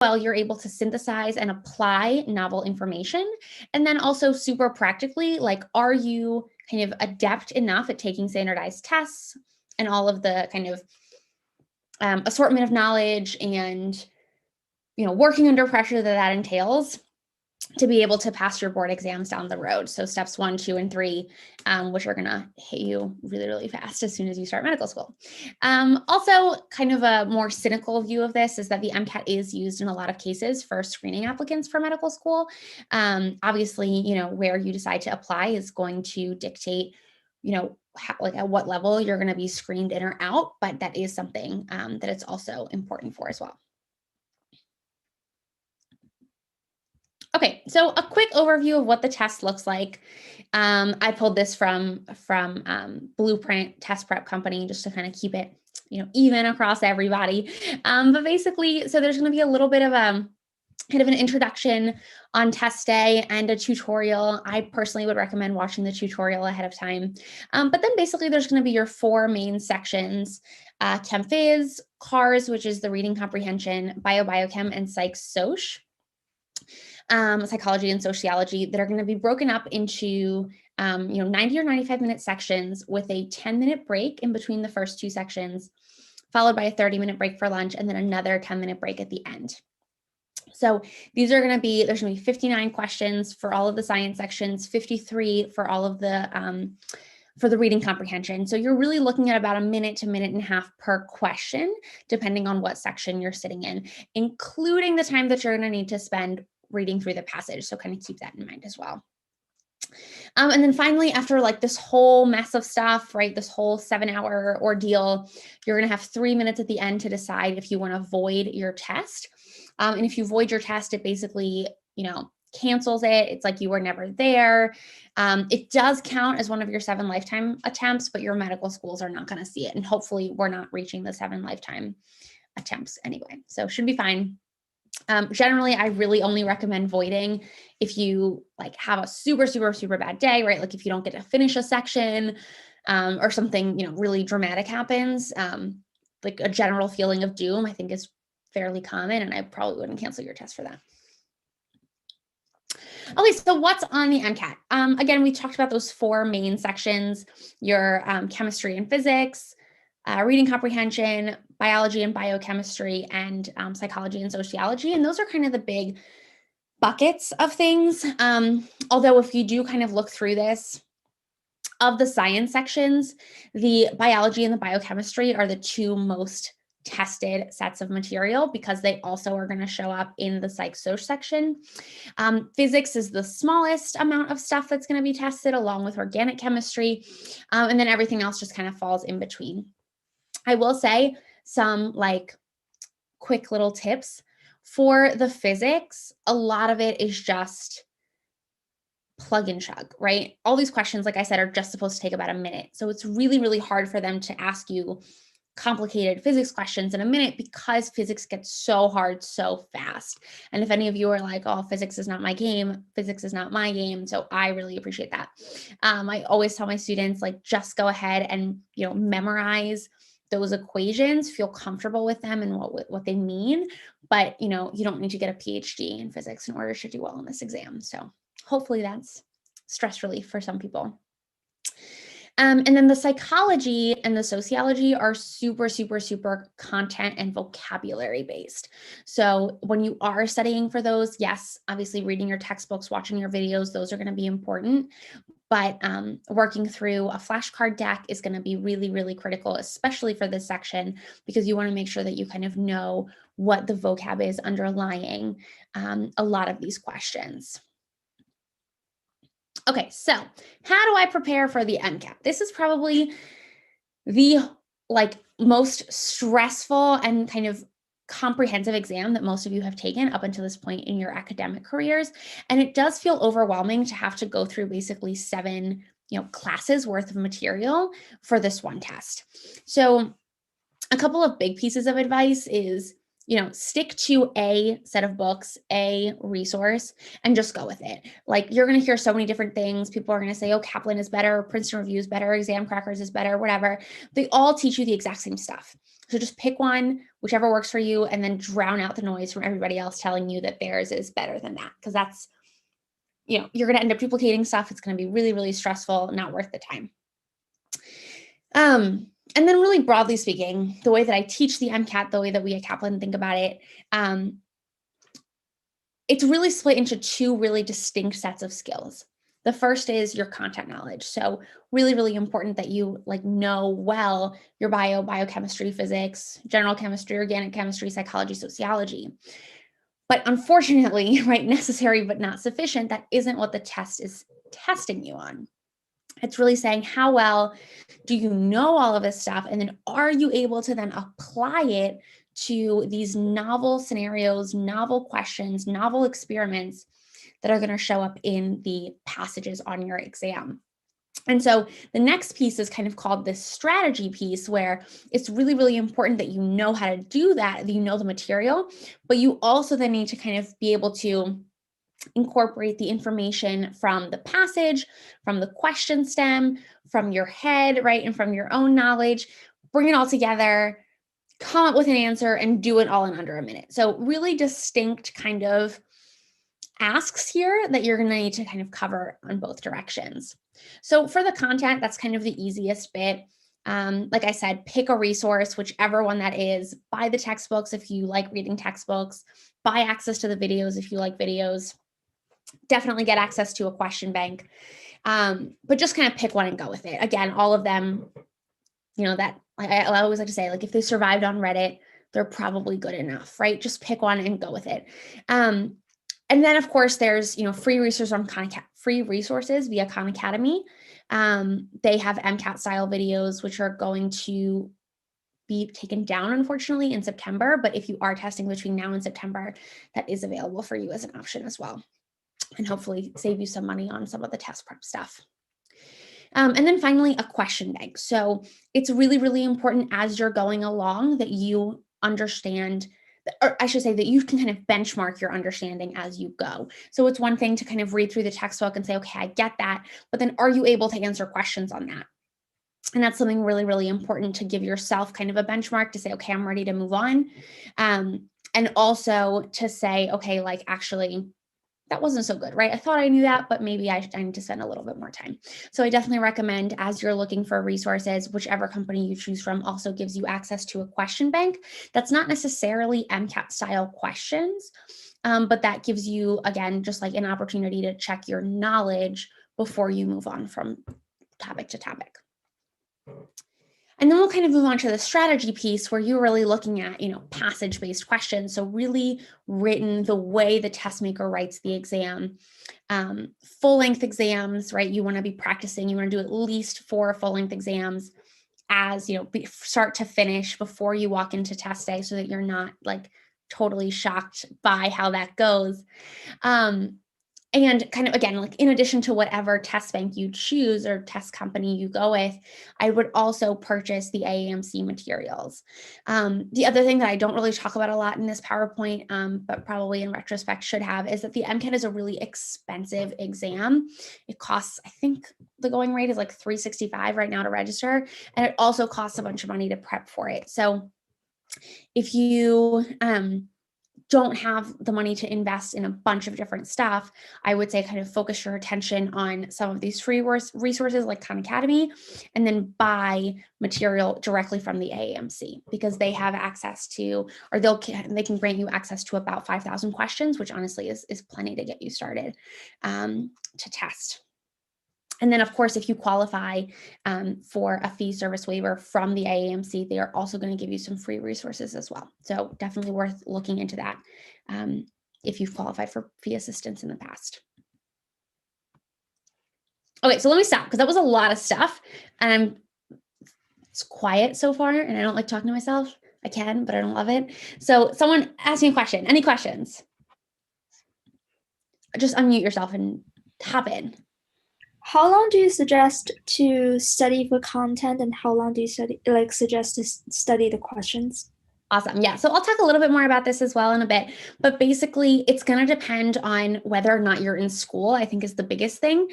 well you're able to synthesize and apply novel information. And then also super practically, like, are you kind of adept enough at taking standardized tests and all of the kind of assortment of knowledge and, working under pressure that entails to be able to pass your board exams down the road. So steps 1, 2, and 3, which are going to hit you really, really fast as soon as you start medical school. Also, kind of a more cynical view of this is that the MCAT is used in a lot of cases for screening applicants for medical school. Obviously, where you decide to apply is going to dictate, like at what level you're going to be screened in or out, but that is something that it's also important for as well. Okay, so a quick overview of what the test looks like. I pulled this from Blueprint Test Prep Company just to kind of keep it, even across everybody. But basically, so there's going to be a little bit of kind of an introduction on test day and a tutorial. I personally would recommend watching the tutorial ahead of time. But then basically there's going to be your 4 main sections, Chem Phys, CARS, which is the reading comprehension, Biochem, and Psych Soc. Psychology and sociology, that are going to be broken up into 90 or 95-minute sections with a 10-minute break in between the first 2 sections, followed by a 30-minute break for lunch, and then another 10-minute break at the end. So these are going to be, there's going to be 59 questions for all of the science sections, 53 for all of the for the reading comprehension. So you're really looking at about a minute to minute and a half per question, depending on what section you're sitting in, including the time that you're going to need to spend reading through the passage. So kind of keep that in mind as well. And then finally, after like this whole mess of stuff, right, this whole 7-hour ordeal, you're going to have 3 minutes at the end to decide if you want to void your test. And if you void your test, it basically, cancels it. It's like you were never there. It does count as one of your 7 lifetime attempts, but your medical schools are not going to see it. And hopefully we're not reaching the 7 lifetime attempts anyway. So should be fine. Generally, I really only recommend voiding if you like have a super, super, super bad day, right? Like if you don't get to finish a section or something, really dramatic happens, like a general feeling of doom, I think is fairly common, and I probably wouldn't cancel your test for that. Okay, so what's on the MCAT? Again, we talked about those 4 main sections, your chemistry and physics, reading comprehension, biology and biochemistry, and psychology and sociology. And those are kind of the big buckets of things. Although if you do kind of look through this, of the science sections, the biology and the biochemistry are the 2 most tested sets of material because they also are going to show up in the psych soc section. Physics is the smallest amount of stuff that's going to be tested, along with organic chemistry. And then everything else just kind of falls in between. I will say some like quick little tips for the physics. A lot of it is just plug and chug, right? All these questions, like I said, are just supposed to take about a minute. So it's really, really hard for them to ask you complicated physics questions in a minute because physics gets so hard so fast. And if any of you are like, oh, physics is not my game, physics is not my game. So I really appreciate that. I always tell my students, like, just go ahead and, memorize those equations, feel comfortable with them and what they mean. But, you don't need to get a PhD in physics in order to do well on this exam. So hopefully that's stress relief for some people. And then the psychology and the sociology are super, super, super content and vocabulary based. So when you are studying for those, yes, obviously reading your textbooks, watching your videos, those are going to be important. But working through a flashcard deck is going to be really, really critical, especially for this section, because you want to make sure that you kind of know what the vocab is underlying a lot of these questions. Okay, so how do I prepare for the MCAT? This is probably the most stressful and kind of comprehensive exam that most of you have taken up until this point in your academic careers. And it does feel overwhelming to have to go through basically 7, classes worth of material for this one test. So a couple of big pieces of advice is stick to a set of books, a resource, and just go with it. Like, you're going to hear so many different things. People are going to say, oh, Kaplan is better, Princeton Review is better, Exam Crackers is better, whatever. They all teach you the exact same stuff. So just pick one, whichever works for you, and then drown out the noise from everybody else telling you that theirs is better than that. Because that's, you're going to end up duplicating stuff. It's going to be really, really stressful, not worth the time. And then really broadly speaking, the way that I teach the MCAT, the way that we at Kaplan think about it, it's really split into two really distinct sets of skills. The first is your content knowledge. So really, really important that you know well your biochemistry, physics, general chemistry, organic chemistry, psychology, sociology. But unfortunately, right, necessary but not sufficient, that isn't what the test is testing you on. It's really saying, how well do you know all of this stuff? And then are you able to then apply it to these novel scenarios, novel questions, novel experiments that are going to show up in the passages on your exam? And so the next piece is kind of called this strategy piece, where it's really, really important that you know how to do that you know the material, but you also then need to kind of be able to incorporate the information from the passage, from the question stem, from your head, right, and from your own knowledge, bring it all together, come up with an answer, and do it all in under a minute. So really distinct kind of asks here that you're going to need to kind of cover on both directions. So for the content, that's kind of the easiest bit. Like I said, pick a resource, whichever one that is. Buy the textbooks if you like reading textbooks. Buy access to the videos if you like videos. Definitely get access to a question bank. But just kind of pick one and go with it. Again, all of them, that I always like to say, if they survived on Reddit, they're probably good enough, right? Just pick one and go with it. And then, of course, there's, free resources via Khan Academy. They have MCAT style videos, which are going to be taken down, unfortunately, in September. But if you are testing between now and September, that is available for you as an option as well, and hopefully save you some money on some of the test prep stuff. And then finally, a question bank. So it's really, really important as you're going along that you understand, or I should say that you can kind of benchmark your understanding as you go. So it's one thing to kind of read through the textbook and say, okay, I get that, but then are you able to answer questions on that? And that's something really, really important to give yourself kind of a benchmark to say, okay, I'm ready to move on. And also to say, okay, actually, that wasn't so good, right? I thought I knew that, but maybe I need to spend a little bit more time. So I definitely recommend, as you're looking for resources, whichever company you choose from also gives you access to a question bank. That's not necessarily MCAT style questions, but that gives you, again, just an opportunity to check your knowledge before you move on from topic to topic. And then we'll kind of move on to the strategy piece, where you're really looking at, passage-based questions. So really written the way the test maker writes the exam. Full-length exams, right? You want to be practicing. You want to do at least 4 full-length exams as, start to finish before you walk into test day, so that you're not totally shocked by how that goes. And kind of, again, in addition to whatever test bank you choose or test company you go with, I would also purchase the AAMC materials. The other thing that I don't really talk about a lot in this PowerPoint, but probably in retrospect should have, is that the MCAT is a really expensive exam. It costs, I think the going rate is $365 right now to register, and it also costs a bunch of money to prep for it. So if you don't have the money to invest in a bunch of different stuff, I would say kind of focus your attention on some of these free resources like Khan Academy, and then buy material directly from the AAMC, because they have access to, or they can grant you access to about 5,000 questions, which honestly is plenty to get you started to test. And then, of course, if you qualify for a fee service waiver from the AAMC, they are also going to give you some free resources as well. So definitely worth looking into that if you've qualified for fee assistance in the past. Okay, so let me stop, because that was a lot of stuff, and it's quiet so far, and I don't like talking to myself. I can, but I don't love it. So someone ask me a question. Any questions? Just unmute yourself and hop in. How long do you suggest to study for content, and how long do you suggest to study the questions? Awesome. Yeah. So I'll talk a little bit more about this as well in a bit, but basically it's going to depend on whether or not you're in school, I think is the biggest thing.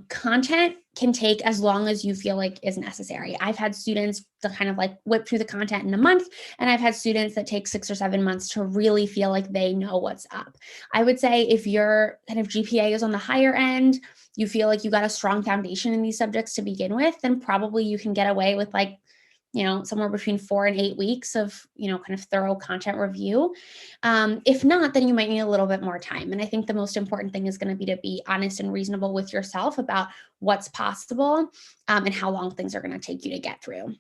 Content can take as long as you feel like is necessary. I've had students to kind of like whip through the content in a month, and I've had students that take 6 or 7 months to really feel like they know what's up. I would say if your kind of GPA is on the higher end, you feel like you got a strong foundation in these subjects to begin with, then probably you can get away with like somewhere between 4 and 8 weeks of, kind of thorough content review. If not, then you might need a little bit more time. And I think the most important thing is going to be honest and reasonable with yourself about what's possible and how long things are going to take you to get through.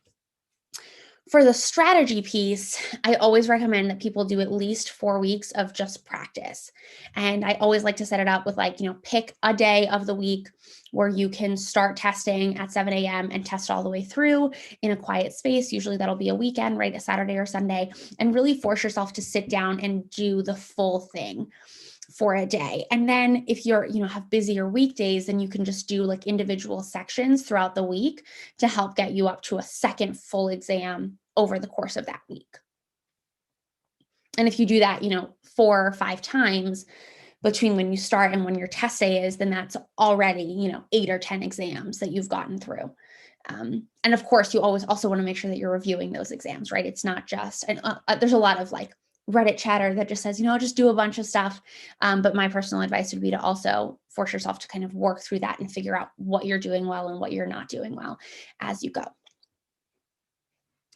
For the strategy piece, I always recommend that people do at least 4 weeks of just practice. And I always like to set it up with pick a day of the week where you can start testing at 7 a.m. and test all the way through in a quiet space. Usually that'll be a weekend, right? A Saturday or Sunday, and really force yourself to sit down and do the full thing for a day. And then if you're, have busier weekdays, then you can just do like individual sections throughout the week to help get you up to a second full exam over the course of that week. And if you do that, 4 or 5 times between when you start and when your test day is, then that's already, 8 or 10 exams that you've gotten through. And of course, you always also want to make sure that you're reviewing those exams, right? It's not just, and there's a lot of like Reddit chatter that just says, just do a bunch of stuff. But my personal advice would be to also force yourself to kind of work through that and figure out what you're doing well and what you're not doing well as you go.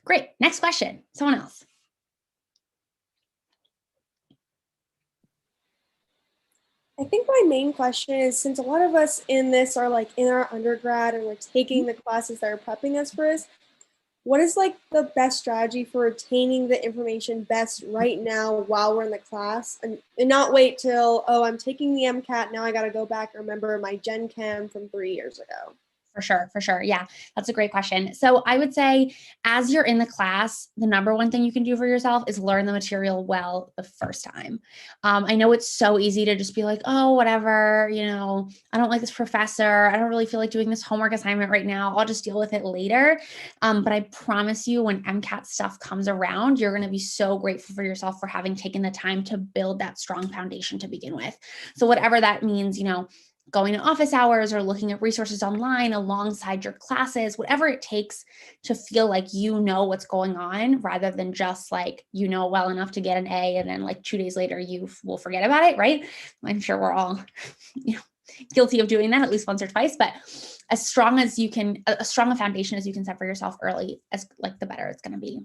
Great. Next question. Someone else. I think my main question is, since a lot of us in this are like in our undergrad and we're taking the classes that are prepping us for this, what is like the best strategy for retaining the information best right now while we're in the class and not wait till, oh, I'm taking the MCAT, now I got to go back and remember my Gen Chem from 3 years ago? For sure. Yeah, that's a great question. So I would say as you're in the class, the number one thing you can do for yourself is learn the material well the first time. I know it's so easy to just be like, oh, whatever, I don't like this professor. I don't really feel like doing this homework assignment right now. I'll just deal with it later. But I promise you, when MCAT stuff comes around, you're going to be so grateful for yourself for having taken the time to build that strong foundation to begin with. So whatever that means, going to office hours or looking at resources online alongside your classes, whatever it takes to feel like you know what's going on rather than just like, well enough to get an A and then like 2 days later you will forget about it, right? I'm sure we're all guilty of doing that at least once or twice, but as strong a foundation as you can set for yourself early, as like the better it's going to be.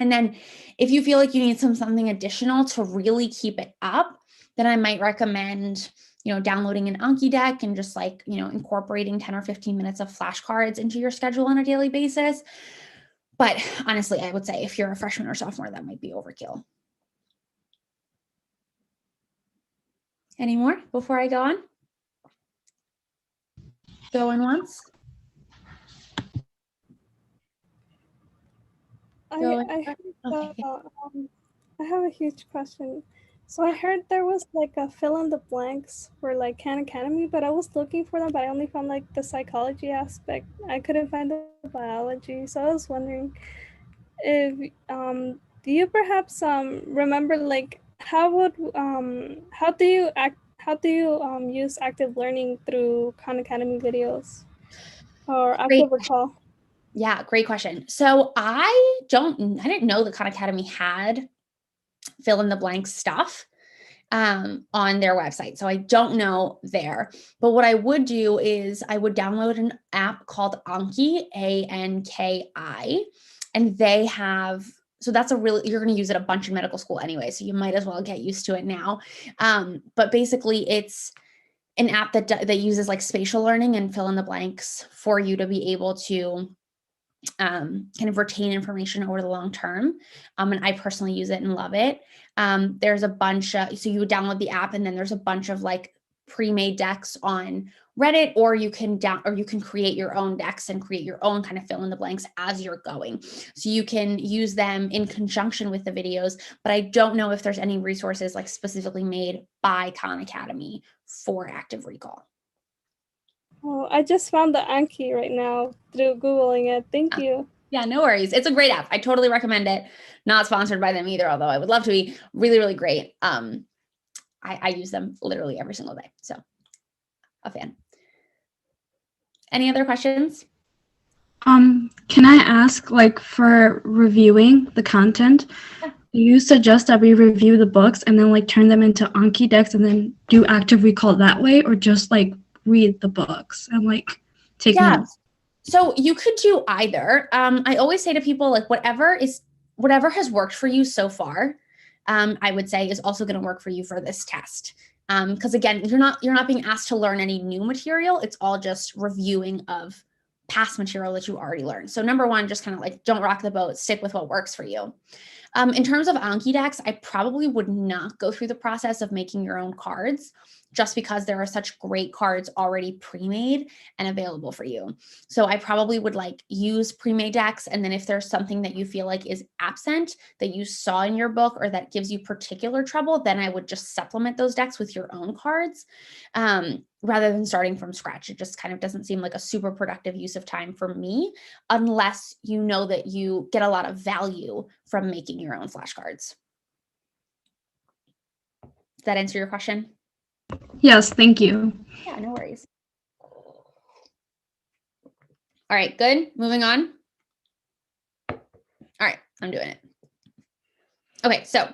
And then if you feel like you need something additional to really keep it up, then I might recommend downloading an Anki deck and just like, incorporating 10 or 15 minutes of flashcards into your schedule on a daily basis. But honestly, I would say if you're a freshman or sophomore, that might be overkill. Any more before I go on? Going once? I have a huge question. So I heard there was like a fill in the blanks for like Khan Academy, but I was looking for them, but I only found like the psychology aspect. I couldn't find the biology. So I was wondering if do you perhaps remember like how do you use active learning through Khan Academy videos or active recall? Yeah, great question. So I didn't know the Khan Academy had fill in the blank stuff on their website. So I don't know there. But what I would do is I would download an app called Anki, Anki, and they have, so that's you're going to use it a bunch in medical school anyway. So you might as well get used to it now. But basically it's an app that uses like spatial learning and fill in the blanks for you to be able to kind of retain information over the long term. And I personally use it and love it. There's a bunch of, so you would download the app and then there's a bunch of like pre-made decks on Reddit, or you can create your own decks and create your own kind of fill in the blanks as you're going. So you can use them in conjunction with the videos, but I don't know if there's any resources like specifically made by Khan Academy for active recall. Oh, I just found the Anki right now through Googling it. Thank you. Yeah, no worries. It's a great app. I totally recommend it. Not sponsored by them either, although I would love to be. Really, really great. I use them literally every single day. So a fan. Any other questions? Can I ask, like, for reviewing the content, do you suggest that we review the books and then like turn them into Anki decks and then do active recall that way, or just like read the books and like take notes? So you could do either. I always say to people, like, whatever has worked for you so far, I would say is also going to work for you for this test. Because again, you're not being asked to learn any new material. It's all just reviewing of past material that you already learned. So number one, just kind of like don't rock the boat, stick with what works for you. In terms of Anki decks, I probably would not go through the process of making your own cards, just because there are such great cards already pre-made and available for you. So I probably would like use pre-made decks. And then if there's something that you feel like is absent that you saw in your book or that gives you particular trouble, then I would just supplement those decks with your own cards rather than starting from scratch. It just kind of doesn't seem like a super productive use of time for me, unless you know that you get a lot of value from making your own flashcards. Does that answer your question? Yes, thank you. Yeah, no worries. All right, good. Moving on. All right, I'm doing it. Okay, so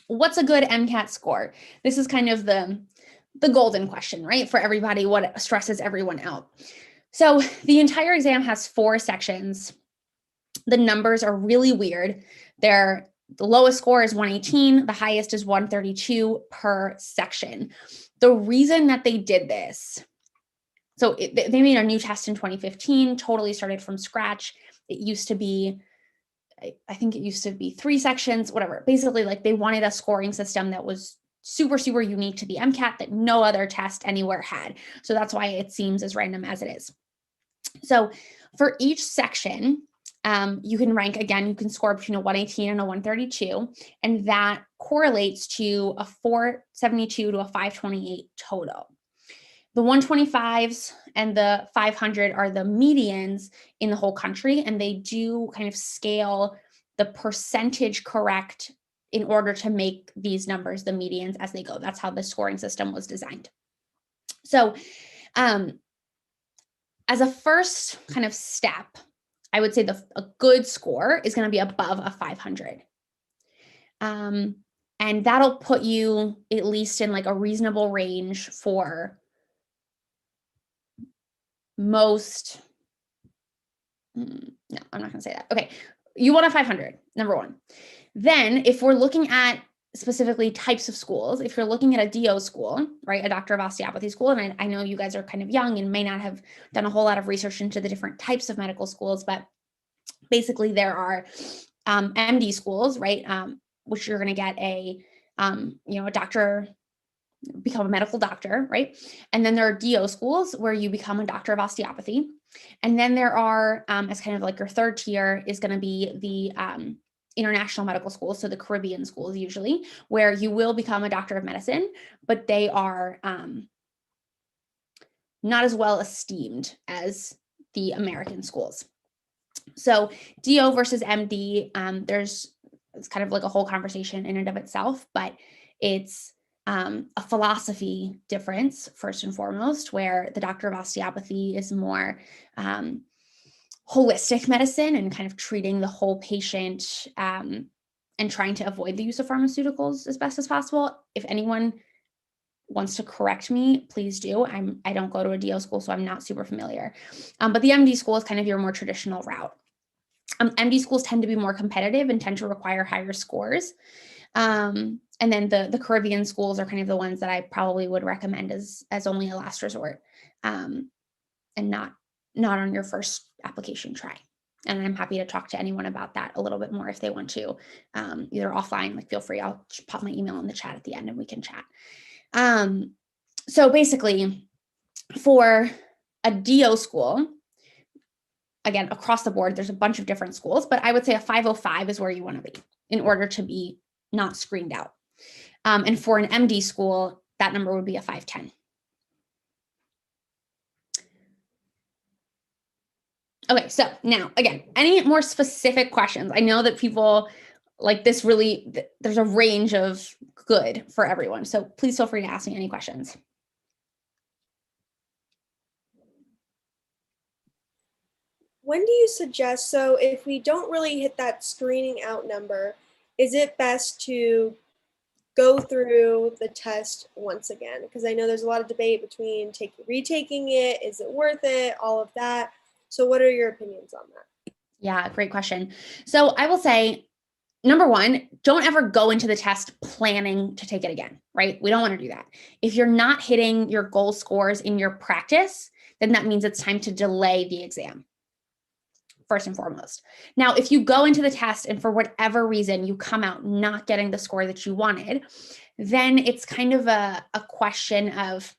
what's a good MCAT score? This is kind of the golden question, right? For everybody, what stresses everyone out. So the entire exam has 4 sections. The numbers are really weird. The lowest score is 118. The highest is 132 per section. The reason that they did this, so they made a new test in 2015, totally started from scratch. It used to be, I think it used to be 3 sections, whatever. Basically, like they wanted a scoring system that was super, super unique to the MCAT that no other test anywhere had. So that's why it seems as random as it is. So for each section, you can rank, again, you can score between a 118 and a 132, and that correlates to a 472 to a 528 total. The 125s and the 500 are the medians in the whole country, and they do kind of scale the percentage correct in order to make these numbers the medians as they go. That's how the scoring system was designed. So as a first kind of step, I would say a good score is going to be above a 500. And that'll put you at least in like a reasonable range for most. No, I'm not going to say that. Okay. You want a 500, number one. Then if we're looking at specifically types of schools, if you're looking at a DO school, right, a doctor of osteopathy school, and I know you guys are kind of young and may not have done a whole lot of research into the different types of medical schools, but basically there are MD schools, right, which you're going to get a doctor, become a medical doctor, right? And then there are DO schools where you become a doctor of osteopathy. And then there are, as kind of like your third tier is going to be the international medical schools, so the Caribbean schools usually, where you will become a doctor of medicine, but they are not as well esteemed as the American schools. So DO versus MD, it's kind of like a whole conversation in and of itself, but it's a philosophy difference first and foremost, where the doctor of osteopathy is more holistic medicine and kind of treating the whole patient and trying to avoid the use of pharmaceuticals as best as possible. If anyone wants to correct me, please do. I don't go to a DO school, so I'm not super familiar. But the MD school is kind of your more traditional route. MD schools tend to be more competitive and tend to require higher scores. And then the Caribbean schools are kind of the ones that I probably would recommend as only a last resort, and not on your first application try. And I'm happy to talk to anyone about that a little bit more if they want to, either offline, like feel free, I'll pop my email in the chat at the end and we can chat. So basically for a DO school, again, across the board, there's a bunch of different schools, but I would say a 505 is where you want to be in order to be not screened out. And for an MD school, that number would be a 510. Okay, so now again, any more specific questions? I know that people like this really, there's a range of good for everyone. So please feel free to ask me any questions. When do you suggest, so if we don't really hit that screening out number, is it best to go through the test once again? Because I know there's a lot of debate between retaking it, is it worth it, all of that. So what are your opinions on that? Yeah, great question. So I will say, number one, don't ever go into the test planning to take it again, right? We don't want to do that. If you're not hitting your goal scores in your practice, then that means it's time to delay the exam, first and foremost. Now, if you go into the test and for whatever reason you come out not getting the score that you wanted, then it's kind of a question of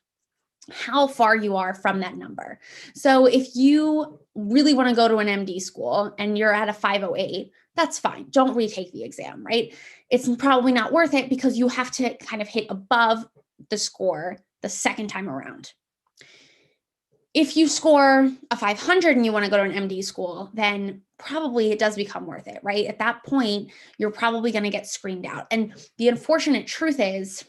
how far you are from that number. So if you really want to go to an MD school and you're at a 508, that's fine. Don't retake the exam, right? It's probably not worth it because you have to kind of hit above the score the second time around. If you score a 500 and you want to go to an MD school, then probably it does become worth it, right? At that point, you're probably going to get screened out. And the unfortunate truth is,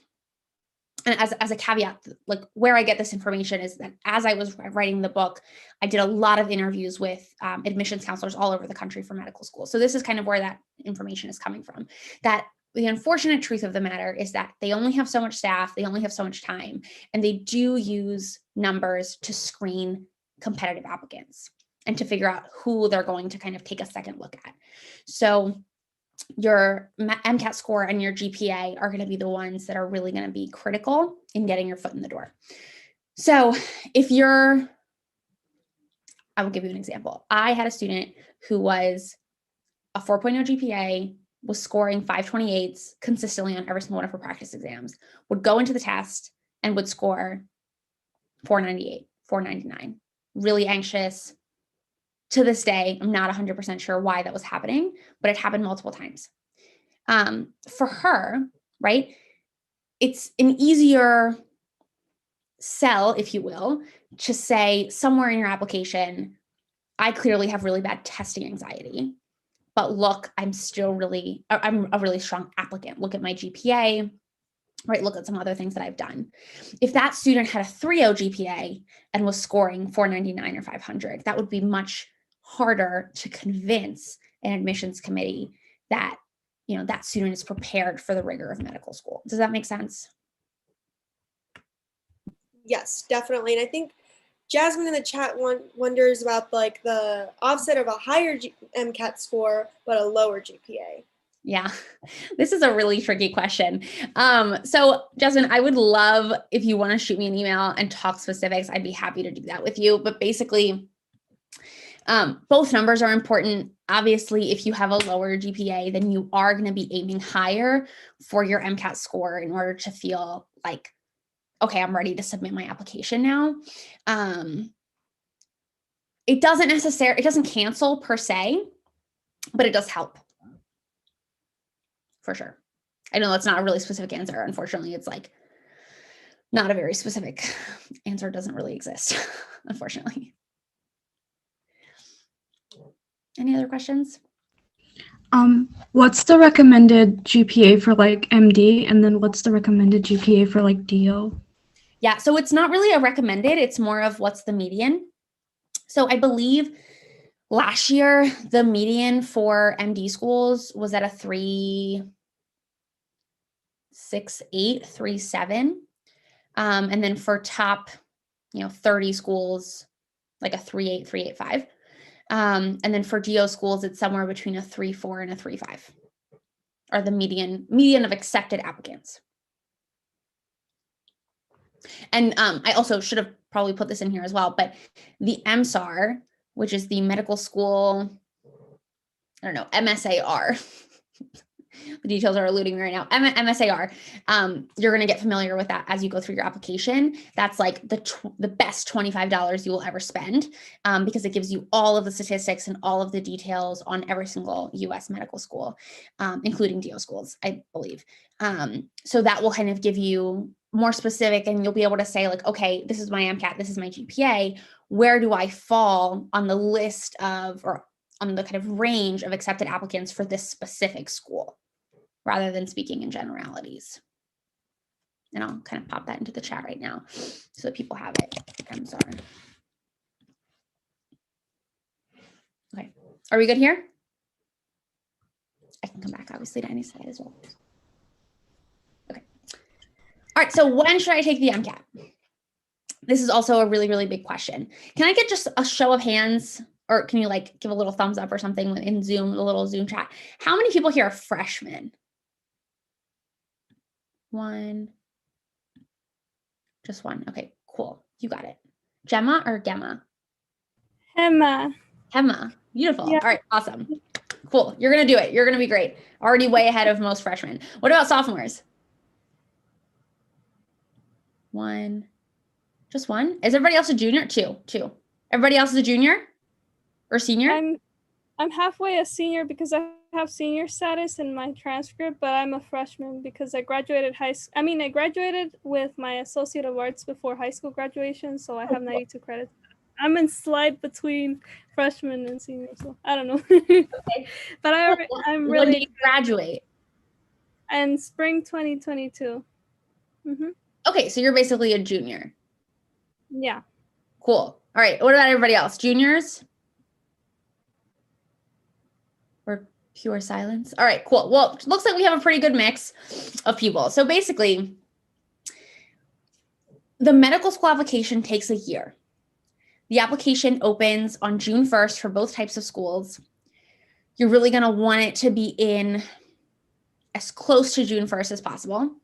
and as a caveat, like where I get this information is that as I was writing the book, I did a lot of interviews with admissions counselors all over the country for medical school. So this is kind of where that information is coming from. That the unfortunate truth of the matter is that they only have so much staff, they only have so much time, and they do use numbers to screen competitive applicants and to figure out who they're going to kind of take a second look at. So your MCAT score and your GPA are going to be the ones that are really going to be critical in getting your foot in the door. So I will give you an example. I had a student who was a 4.0 GPA, was scoring 528s consistently on every single one of her practice exams, would go into the test and would score 498, 499, really anxious. To this day, I'm not 100% sure why that was happening, but it happened multiple times. For her, right, it's an easier sell, if you will, to say somewhere in your application, I clearly have really bad testing anxiety, but look, I'm a really strong applicant. Look at my GPA, right? Look at some other things that I've done. If that student had a 3.0 GPA and was scoring 499 or 500, that would be much harder to convince an admissions committee that, you know, that student is prepared for the rigor of medical school. Does that make sense? Yes, definitely. And I think Jasmine in the chat wonders about like the offset of a higher MCAT score, but a lower GPA. Yeah, this is a really tricky question. So Jasmine, I would love if you want to shoot me an email and talk specifics, I'd be happy to do that with you. But basically, both numbers are important. Obviously, if you have a lower GPA, then you are going to be aiming higher for your MCAT score in order to feel like, okay, I'm ready to submit my application now. It doesn't cancel per se, but it does help for sure. I know that's not a really specific answer. Unfortunately, it's like not a very specific answer. Doesn't really exist, unfortunately. Any other questions? What's the recommended GPA for like MD, and then what's the recommended GPA for like DO? Yeah, so it's not really a recommended, it's more of what's the median. So I believe last year, the median for MD schools was at a 3.68, 3.7. And then for top, 30 schools, like a 3.8, 3.85. And then for DO schools, it's somewhere between a 3.4 and a 3.5, or the median of accepted applicants. And I also should have probably put this in here as well, but the MSAR, which is the medical school, MSAR. The details are eluding me right now. MSAR. You're going to get familiar with that as you go through your application. That's like the best $25 you will ever spend, because it gives you all of the statistics and all of the details on every single U.S. medical school, including DO schools, I believe. So that will kind of give you more specific, and you'll be able to say like, okay, this is my MCAT, this is my GPA. where do I fall on the list of, or on the kind of range of accepted applicants for this specific school, rather than speaking in generalities. And I'll kind of pop that into the chat right now so that people have it. I'm sorry. Okay, are we good here? I can come back obviously to any slide as well. Okay. All right, so when should I take the MCAT? This is also a really, really big question. Can I get just a show of hands, or can you like give a little thumbs up or something in Zoom, the little Zoom chat? How many people here are freshmen? One. Just one. Okay, cool. You got it. Gemma or Gemma? Emma. Gemma. Beautiful. Yeah. All right, awesome. Cool. You're going to do it. You're going to be great. Already way ahead of most freshmen. What about sophomores? One. Just one? Is everybody else a junior? Two. Everybody else is a junior or senior? I'm halfway a senior because I have senior status in my transcript, but I'm a freshman because I graduated I graduated with my Associate of Arts before high school graduation, so I have 92 credits. I'm in slide between freshman and senior, so I don't know. Okay. But I'm really. When do you graduate? In spring 2022. Mm-hmm. Okay, so you're basically a junior. Yeah. Cool. All right. What about everybody else? Juniors? Or pure silence? All right, cool. Well, looks like we have a pretty good mix of people. So basically, the medical school application takes a year. The application opens on June 1st for both types of schools. You're really going to want it to be in as close to June 1st as possible,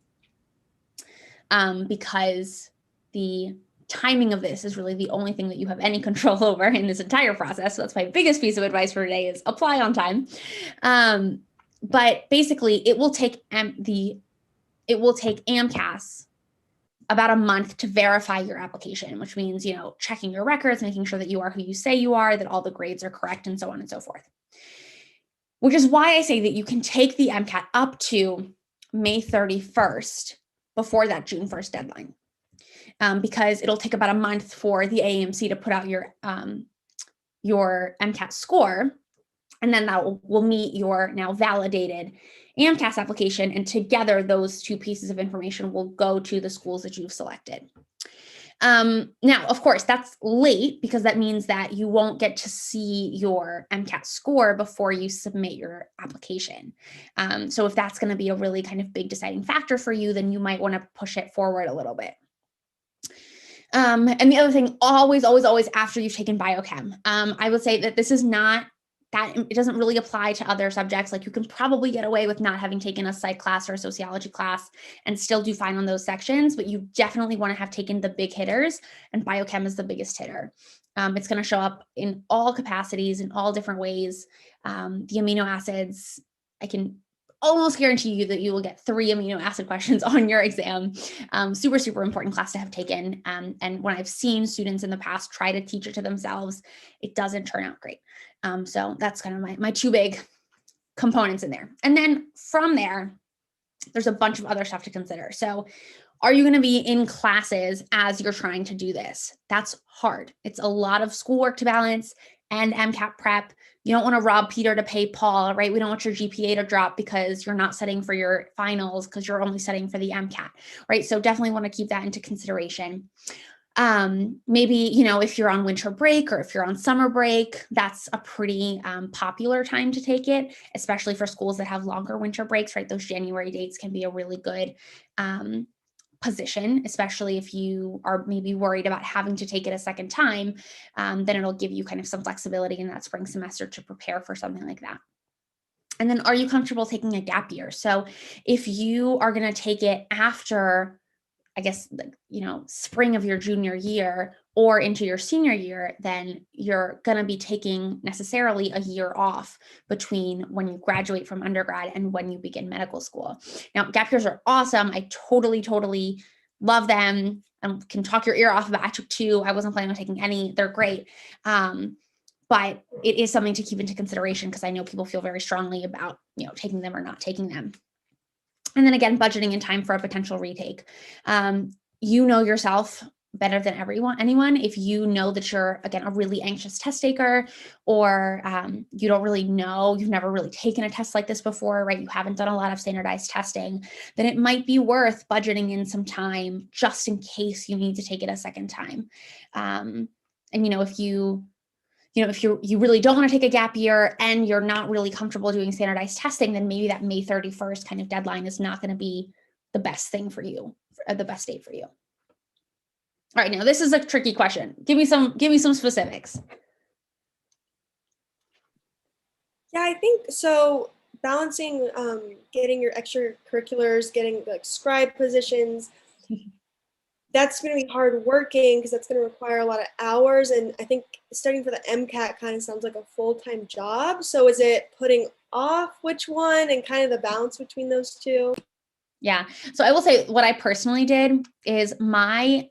because the timing of this is really the only thing that you have any control over in this entire process. So that's my biggest piece of advice for today is apply on time. But basically it will take AMCAS about a month to verify your application, which means, checking your records, making sure that you are who you say you are, that all the grades are correct, and so on and so forth. Which is why I say that you can take the MCAT up to May 31st before that June 1st deadline. Because it'll take about a month for the AAMC to put out your MCAT score, and then that will meet your now validated AMCAS application, and together those two pieces of information will go to the schools that you've selected. Now, of course, that's late because that means that you won't get to see your MCAT score before you submit your application. So if that's going to be a really kind of big deciding factor for you, then you might want to push it forward a little bit. And the other thing, always after you've taken biochem, I would say that this is not that it doesn't really apply to other subjects. Like you can probably get away with not having taken a psych class or a sociology class and still do fine on those sections, but you definitely want to have taken the big hitters, and biochem is the biggest hitter. It's going to show up in all capacities, in all different ways. The amino acids, I can almost guarantee you that you will get 3 amino acid questions on your exam. Super, super important class to have taken. And when I've seen students in the past try to teach it to themselves, it doesn't turn out great. So that's kind of my 2 big components in there. And then from there, there's a bunch of other stuff to consider. So are you going to be in classes as you're trying to do this? That's hard. It's a lot of schoolwork to balance and MCAT prep. You don't want to rob Peter to pay Paul, right? We don't want your GPA to drop because you're not studying for your finals because you're only studying for the MCAT, right? So definitely want to keep that into consideration. Maybe, if you're on winter break or if you're on summer break, that's a pretty popular time to take it, especially for schools that have longer winter breaks, right? Those January dates can be a really good position, especially if you are maybe worried about having to take it a second time, then it'll give you kind of some flexibility in that spring semester to prepare for something like that. And then are you comfortable taking a gap year? So if you are going to take it after, I guess, spring of your junior year or into your senior year, then you're going to be taking necessarily a year off between when you graduate from undergrad and when you begin medical school. Now, gap years are awesome. I totally love them and can talk your ear off about. I took 2. I wasn't planning on taking any. They're great. But it is something to keep into consideration because I know people feel very strongly about, taking them or not taking them. And then again, budgeting in time for a potential retake. You know yourself, better than anyone if you know that you're, again, a really anxious test taker, or you don't really know, you've never really taken a test like this before, right? You haven't done a lot of standardized testing, then it might be worth budgeting in some time just in case you need to take it a second time. And, if you really don't want to take a gap year and you're not really comfortable doing standardized testing, then maybe that May 31st kind of deadline is not going to be the best thing for you, the best date for you. All right, now this is a tricky question. Give me some specifics. Yeah, I think so. Balancing getting your extracurriculars, getting like scribe positions, that's going to be hard working because that's going to require a lot of hours. And I think studying for the MCAT kind of sounds like a full-time job. So is it putting off which one and kind of the balance between those two? Yeah. So I will say what I personally did is I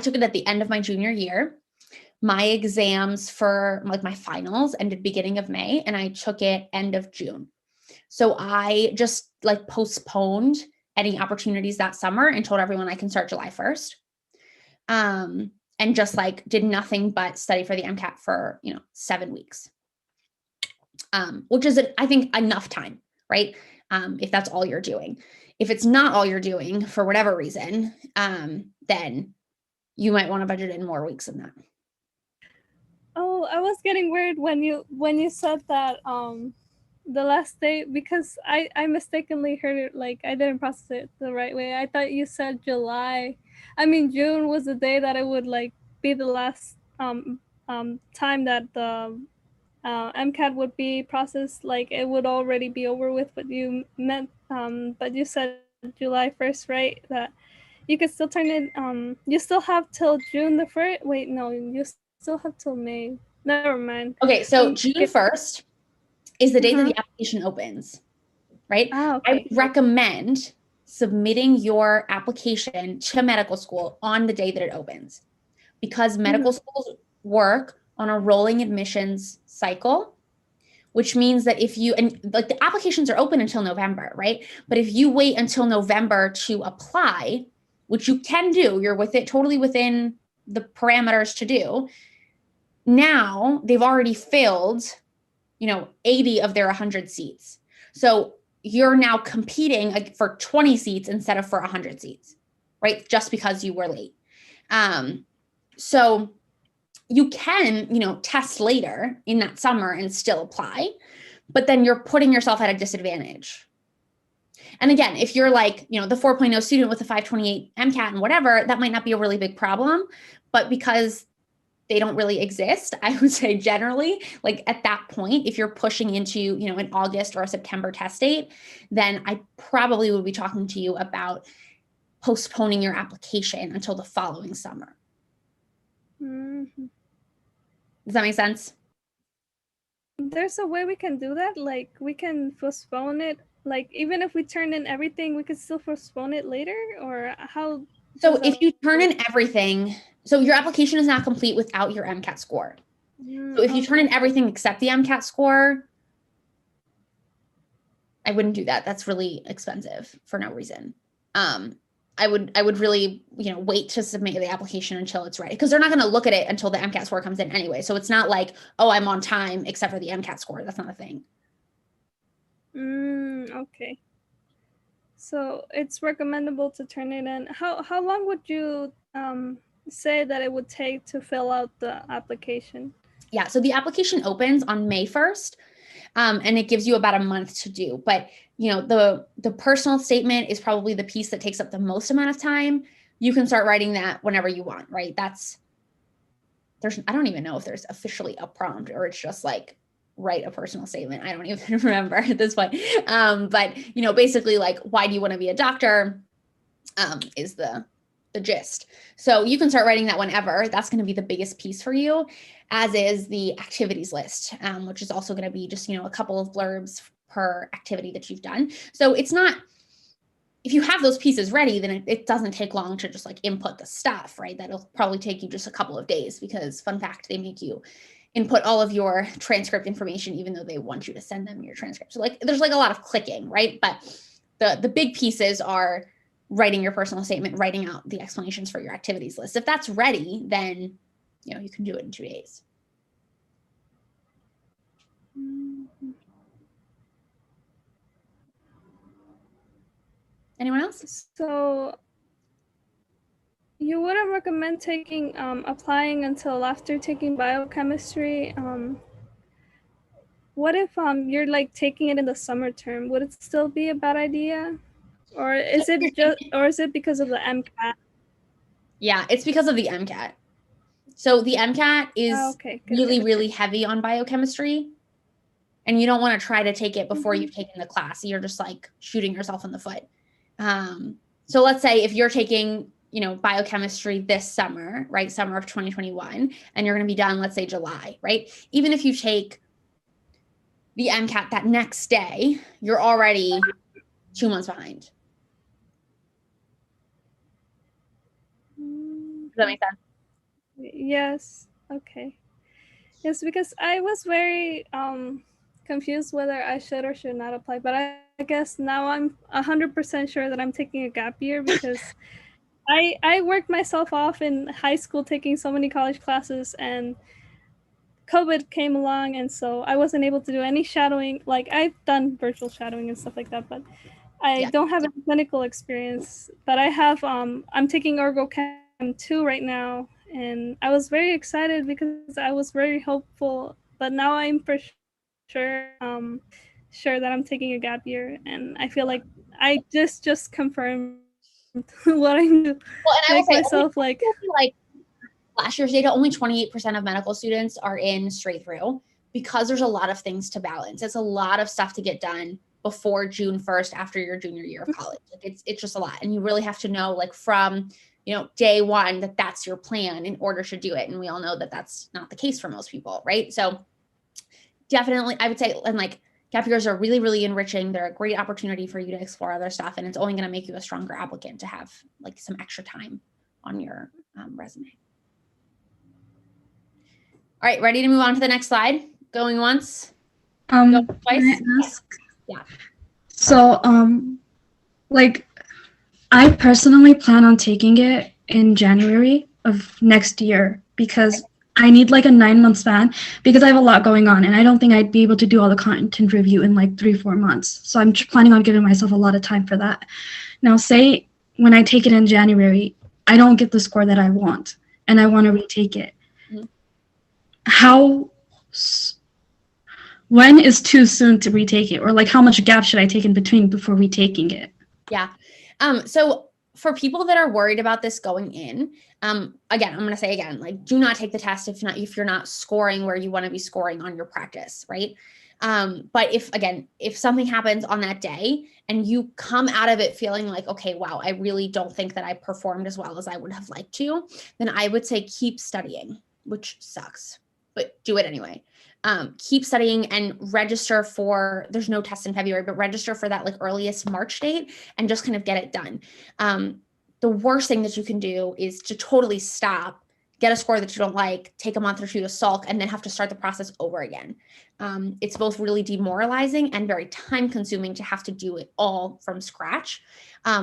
took it at the end of my junior year. My exams for like my finals ended beginning of May, and I took it end of June. So I just like postponed any opportunities that summer and told everyone I can start July 1st. And just like did nothing but study for the MCAT for, 7 weeks. Which is, I think, enough time, right? If that's all you're doing. If it's not all you're doing for whatever reason, then you might want to budget in more weeks than that. Oh, I was getting worried when you said that the last day, because I mistakenly heard it, like I didn't process it the right way. I thought you said July. I mean, June was the day that it would like be the last time that the MCAT would be processed, like it would already be over with, but you meant but you said July 1st, right? That you could still turn it you still have till June the 1st. Wait, no, you still have till May. Never mind. Okay, so June 1st is the date that the application opens, right? Okay. I would recommend submitting your application to medical school on the day that it opens, because medical schools work on a rolling admissions cycle, which means that if you, and like the applications are open until November, right? But if you wait until November to apply, which you can do, you're totally within the parameters to do. Now they've already filled, 80 of their 100 seats. So you're now competing for 20 seats instead of for 100 seats, right? Just because you were late. So you can, test later in that summer and still apply, but then you're putting yourself at a disadvantage. And again, if you're like, the 4.0 student with a 528 MCAT and whatever, that might not be a really big problem, but because they don't really exist, I would say generally, like at that point, if you're pushing into, an August or a September test date, then I probably would be talking to you about postponing your application until the following summer. Mm-hmm. Does that make sense? There's a way we can do that. Like we can postpone it. Like even if we turn in everything, we could still postpone it later, or how? So if you turn in everything, so your application is not complete without your MCAT score. So if you turn in everything except the MCAT score, I wouldn't do that. That's really expensive for no reason. I would really, wait to submit the application until it's ready, because they're not going to look at it until the MCAT score comes in anyway. So it's not like, oh, I'm on time except for the MCAT score. That's not a thing. Okay. So it's recommendable to turn it in. How long would you say that it would take to fill out the application? Yeah, so the application opens on May 1st, and it gives you about a month to do. But, the personal statement is probably the piece that takes up the most amount of time. You can start writing that whenever you want, right? I don't even know if there's officially a prompt, or it's just like, write a personal statement. I don't even remember at this point. But, basically like, why do you want to be a doctor? Is the gist. So you can start writing that whenever. That's going to be the biggest piece for you, as is the activities list, which is also going to be just, a couple of blurbs per activity that you've done. So it's not, if you have those pieces ready, then it doesn't take long to just like input the stuff, right? That'll probably take you just a couple of days, because fun fact, they make you input all of your transcript information, even though they want you to send them your transcript. So like, there's like a lot of clicking, right? But the big pieces are writing your personal statement, writing out the explanations for your activities list. If that's ready, then, you know, you can do it in 2 days. Anyone else? So you wouldn't recommend taking applying until after taking biochemistry. What if you're like taking it in the summer term? Would it still be a bad idea? Or is it because of the MCAT? Yeah, it's because of the MCAT. So the MCAT is okay, good, really, good. really heavy on biochemistry. And you don't want to try to take it before you've taken the class. You're just like shooting yourself in the foot. So let's say if you're taking, you know, biochemistry this summer, right? Summer of 2021, and you're going to be done, let's say July, right? Even if you take the MCAT that next day, you're already 2 months behind. Does that make sense? Yes. Okay. Yes, because I was very confused whether I should or should not apply, but I guess now I'm 100% sure that I'm taking a gap year because I worked myself off in high school taking so many college classes, and COVID came along, and so I wasn't able to do any shadowing. Like, I've done virtual shadowing and stuff like that, but I don't have any clinical experience. But I have I'm taking Ergo Chem 2 right now, and I was very excited because I was very hopeful. But now I'm for sure sure that I'm taking a gap year, and I feel like I just confirmed what I knew. Well, and I will say, myself like last year's data, only 28% of medical students are in straight through because there's a lot of things to balance. It's a lot of stuff to get done before June 1st after your junior year of college. Like it's just a lot. And you really have to know, like, from, you know, day one, that that's your plan in order to do it. And we all know that that's not the case for most people, right? So definitely, I would say, and like, gap years are really, really enriching. They're a great opportunity for you to explore other stuff. And it's only going to make you a stronger applicant to have like some extra time on your resume. All right, ready to move on to the next slide? Going once? Going twice? Can I ask? Yeah. So, like, I personally plan on taking it in January of next year because I need like a 9-month span because I have a lot going on and I don't think I'd be able to do all the content review in like 3-4 months. So I'm planning on giving myself a lot of time for that. Now, say when I take it in January, I don't get the score that I want and I want to retake it. When is too soon to retake it, or like how much gap should I take in between before retaking it? Yeah. So for people that are worried about this going in, again, I'm going to say again, like, do not take the test if you're not scoring where you want to be scoring on your practice, right? But if something happens on that day and you come out of it feeling like, okay, wow, I really don't think that I performed as well as I would have liked to, then I would say keep studying, which sucks, but do it anyway. Keep studying and register for, there's no test in February, but register for that like earliest March date and just kind of get it done. The worst thing that you can do is to totally stop, get a score that you don't like, take a month or two to sulk, and then have to start the process over again. It's both really demoralizing and very time consuming to have to do it all from scratch.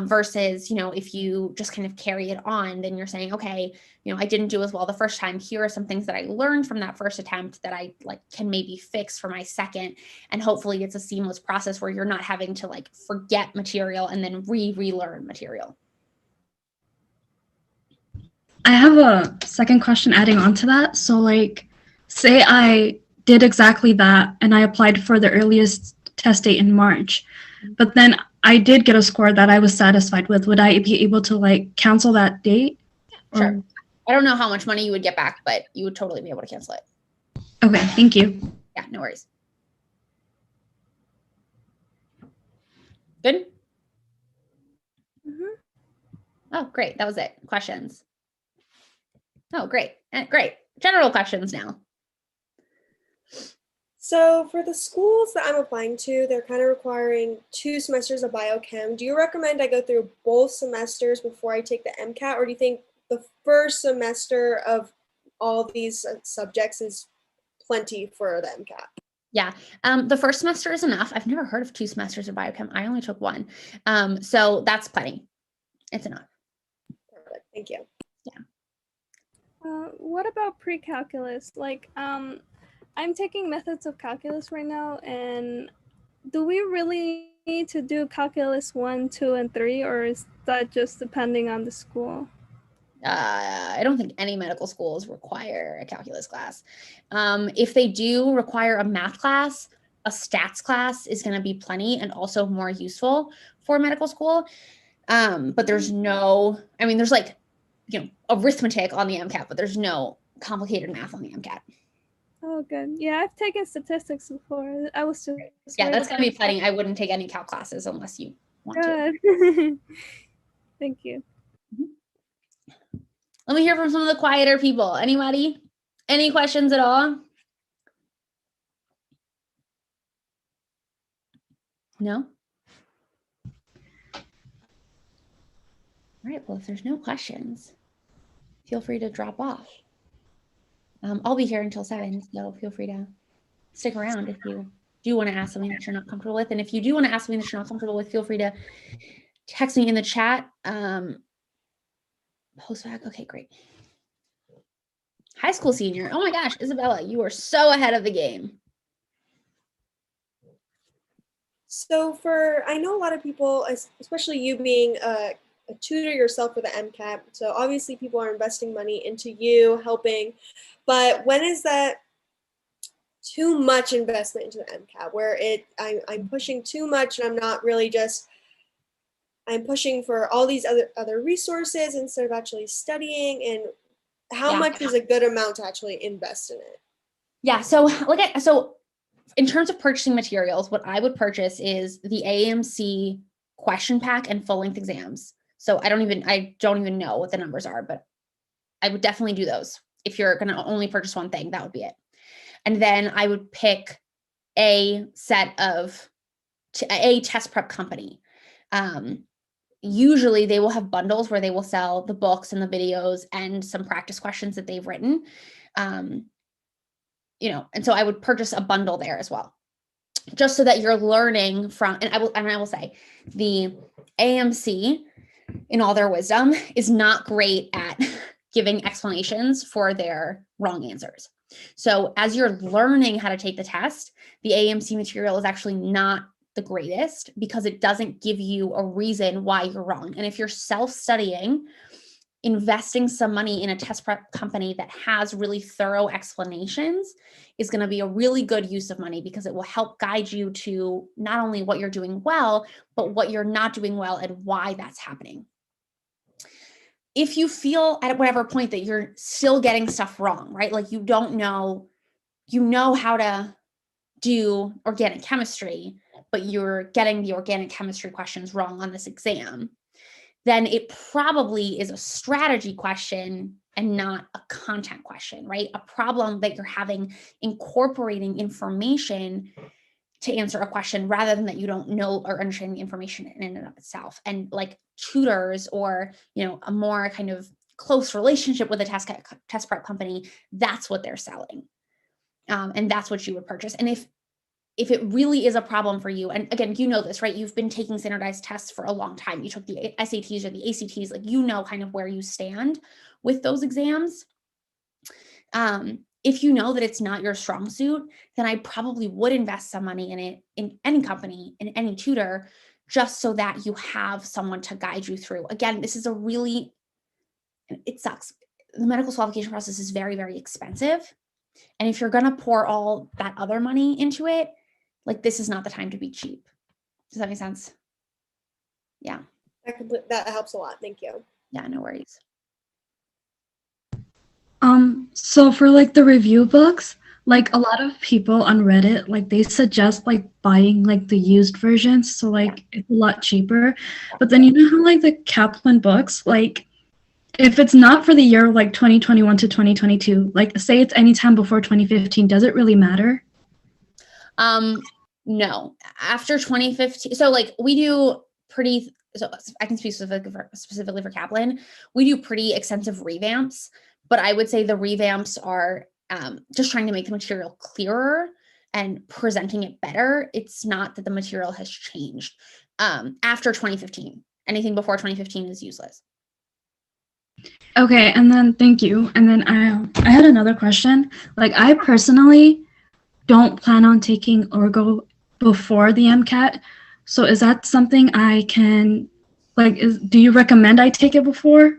Versus, you know, if you just kind of carry it on, then you're saying, okay, you know, I didn't do as well the first time. Here are some things that I learned from that first attempt that I like can maybe fix for my second. And hopefully it's a seamless process where you're not having to like forget material and then relearn material. I have a second question adding on to that. So like, say I did exactly that and I applied for the earliest test date in March, but then I did get a score that I was satisfied with. Would I be able to like cancel that date? Sure. I don't know how much money you would get back, but you would totally be able to cancel it. Okay, thank you. Yeah, no worries. Good? Mm-hmm. Oh, great. That was it. Questions? Oh, great. Great. General questions now. So for the schools that I'm applying to, they're kind of requiring 2 semesters of biochem. Do you recommend I go through both semesters before I take the MCAT, or do you think the first semester of all these subjects is plenty for the MCAT? Yeah. The first semester is enough. I've never heard of 2 semesters of biochem. I only took 1. So that's plenty. It's enough. Perfect. Thank you. What about pre-calculus? Like, I'm taking methods of calculus right now, and do we really need to do calculus 1, 2, and 3, or is that just depending on the school? I don't think any medical schools require a calculus class. If they do require a math class, a stats class is going to be plenty and also more useful for medical school. But there's no, I mean, there's like, arithmetic on the MCAT, but there's no complicated math on the MCAT. Oh, good. Yeah, I've taken statistics before. I was just yeah, that's going to be plenty. I wouldn't take any calc classes unless you want to. Thank you. Let me hear from some of the quieter people. Anybody? Any questions at all? No? All right, well, if there's no questions, feel free to drop off. I'll be here until 7, so feel free to stick around if you do want to ask something that you're not comfortable with. And if you do want to ask something that you're not comfortable with, feel free to text me in the chat. Post back. Okay, great. High school senior. Oh my gosh, Isabella, you are so ahead of the game. So I know a lot of people, especially you being a tutor yourself for the MCAT, so obviously people are investing money into you, helping, but when is that too much investment into the MCAT where I'm pushing too much and I'm not really I'm pushing for all these other resources instead of actually studying, and how much is a good amount to actually invest in it? Yeah, so in terms of purchasing materials, what I would purchase is the AMC question pack and full-length exams. So I don't even know what the numbers are, but I would definitely do those. If you're going to only purchase one thing, that would be it. And then I would pick a test prep company. Usually they will have bundles where they will sell the books and the videos and some practice questions that they've written. And so I would purchase a bundle there as well, just so that you're learning from, and I will say the AMC, in all their wisdom, is not great at giving explanations for their wrong answers. So as you're learning how to take the test, the AMC material is actually not the greatest because it doesn't give you a reason why you're wrong. And if you're self-studying, investing some money in a test prep company that has really thorough explanations is going to be a really good use of money, because it will help guide you to not only what you're doing well, but what you're not doing well and why that's happening. If you feel at whatever point that you're still getting stuff wrong, right? Like you know how to do organic chemistry, but you're getting the organic chemistry questions wrong on this exam, then it probably is a strategy question and not a content question, right? A problem that you're having incorporating information to answer a question rather than that you don't know or understand the information in and of itself. And like tutors or, a more kind of close relationship with a test prep company, that's what they're selling. And that's what you would purchase. And if it really is a problem for you, and again, this, right? You've been taking standardized tests for a long time. You took the SATs or the ACTs, like kind of where you stand with those exams. If you know that it's not your strong suit, then I probably would invest some money in it, in any company, in any tutor, just so that you have someone to guide you through. Again, this is it sucks. The medical qualification process is very, very expensive. And if you're going to pour all that other money into it, like this is not the time to be cheap. Does that make sense? Yeah. That helps a lot. Thank you. Yeah, no worries. So for like the review books, like a lot of people on Reddit, like they suggest like buying like the used versions, so like it's a lot cheaper. But then how like the Kaplan books, like if it's not for the year like 2021 to 2022, like say it's anytime before 2015, does it really matter? No. After 2015, so like we do so I can speak specifically for Kaplan, we do pretty extensive revamps, but I would say the revamps are just trying to make the material clearer and presenting it better. It's not that the material has changed after 2015. anything before 2015 is useless. Okay, and then thank you. And then I had another question. Like, I personally don't plan on taking Orgo before the MCAT. So is that something I can, like, do you recommend I take it before?